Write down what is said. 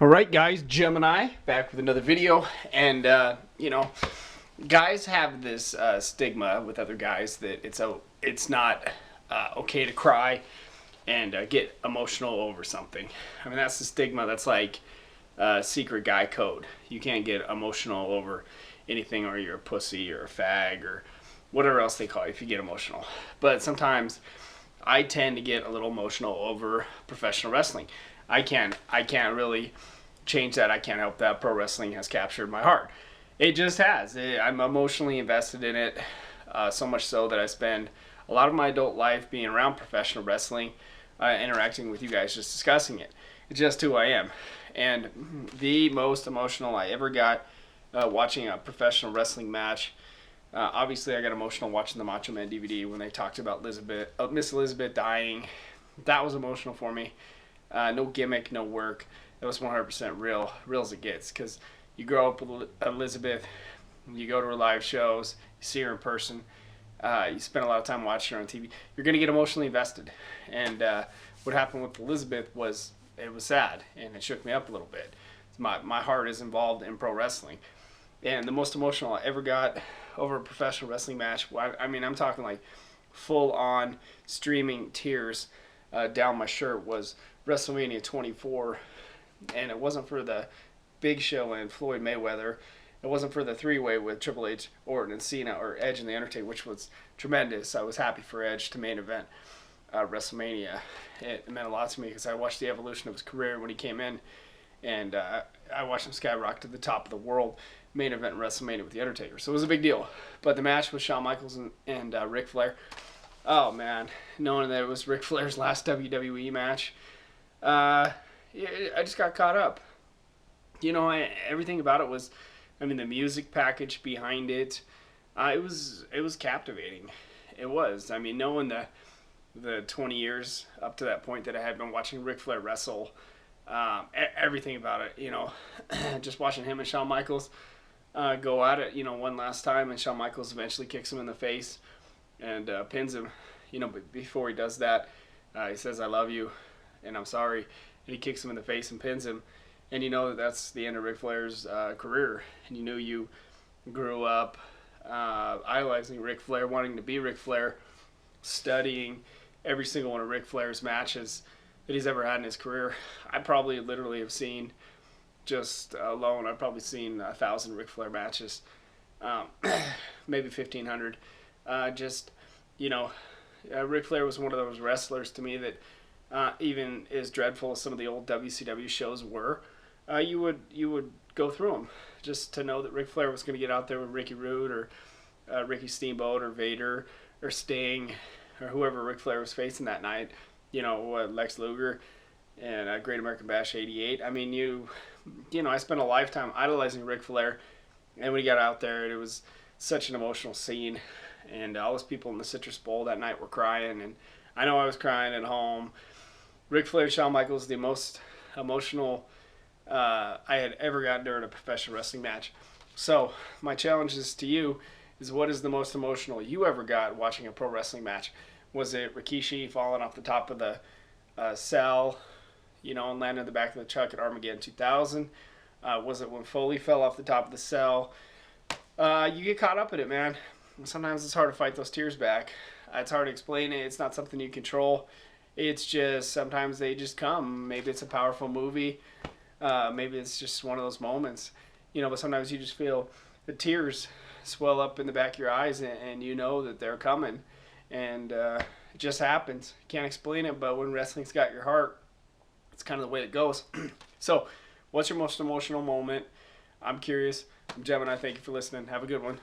Alright guys, Gemini, back with another video, and guys have this stigma with other guys that it's not okay to cry and get emotional over something. I mean, that's the stigma. That's like secret guy code. You can't get emotional over anything, or you're a pussy or a fag or whatever else they call you if you get emotional. But sometimes I tend to get a little emotional over professional wrestling. I can't really change that. I can't help that. Pro wrestling has captured my heart. It just has. I'm emotionally invested in it, so much so that I spend a lot of my adult life being around professional wrestling, interacting with you guys, just discussing it. It's just who I am. And the most emotional I ever got watching a professional wrestling match, obviously I got emotional watching the Macho Man DVD when they talked about Miss Elizabeth dying. That was emotional for me. No gimmick, no work. It was 100% real as it gets, because you grow up with Elizabeth, you go to her live shows, you see her in person, you spend a lot of time watching her on TV, you're going to get emotionally invested. And what happened with Elizabeth was, it was sad, and it shook me up a little bit. My heart is involved in pro wrestling. And the most emotional I ever got over a professional wrestling match, I mean, I'm talking like full-on streaming tears down my shirt, was WrestleMania 24. And it wasn't for the Big Show and Floyd Mayweather. It wasn't for the three-way with Triple H, Orton, and Cena, or Edge and The Undertaker, which was tremendous. I was happy for Edge to main event WrestleMania. It meant a lot to me because I watched the evolution of his career when he came in, and I watched him skyrocket to the top of the world, main event WrestleMania with The Undertaker. So it was a big deal. But the match with Shawn Michaels and Ric Flair, oh man, knowing that it was Ric Flair's last WWE match, I just got caught up. Everything about it was, I mean, the music package behind it, it was captivating. It was. I mean, knowing the 20 years up to that point that I had been watching Ric Flair wrestle, everything about it, just watching him and Shawn Michaels go at it, one last time, and Shawn Michaels eventually kicks him in the face and pins him. But before he does that, he says, "I love you, and I'm sorry." And he kicks him in the face and pins him. And you know that that's the end of Ric Flair's career. And you knew you grew up idolizing Ric Flair, wanting to be Ric Flair, studying every single one of Ric Flair's matches that he's ever had in his career. I probably literally have seen, just alone, I've probably seen 1,000 Ric Flair matches, maybe 1,500. Ric Flair was one of those wrestlers to me that, even as dreadful as some of the old WCW shows were, you would go through them just to know that Ric Flair was going to get out there with Ricky Rude or Ricky Steamboat or Vader or Sting or whoever Ric Flair was facing that night. Lex Luger and Great American Bash '88. I mean, I spent a lifetime idolizing Ric Flair, and when he got out there, it was such an emotional scene, and all those people in the Citrus Bowl that night were crying, and I know I was crying at home. Ric Flair, Shawn Michaels, the most emotional I had ever gotten during a professional wrestling match. So my challenge is to you is, what is the most emotional you ever got watching a pro wrestling match? Was it Rikishi falling off the top of the cell, and landing in the back of the truck at Armageddon 2000? Was it when Foley fell off the top of the cell? You get caught up in it, man. Sometimes it's hard to fight those tears back. It's hard to explain it. It's not something you control. It's just, sometimes they just come. Maybe it's a powerful movie. Maybe it's just one of those moments. But sometimes you just feel the tears swell up in the back of your eyes, and you know that they're coming. And it just happens. You can't explain it, but when wrestling's got your heart, it's kind of the way it goes. So, what's your most emotional moment? I'm curious. I'm Gemini. Thank you for listening. Have a good one.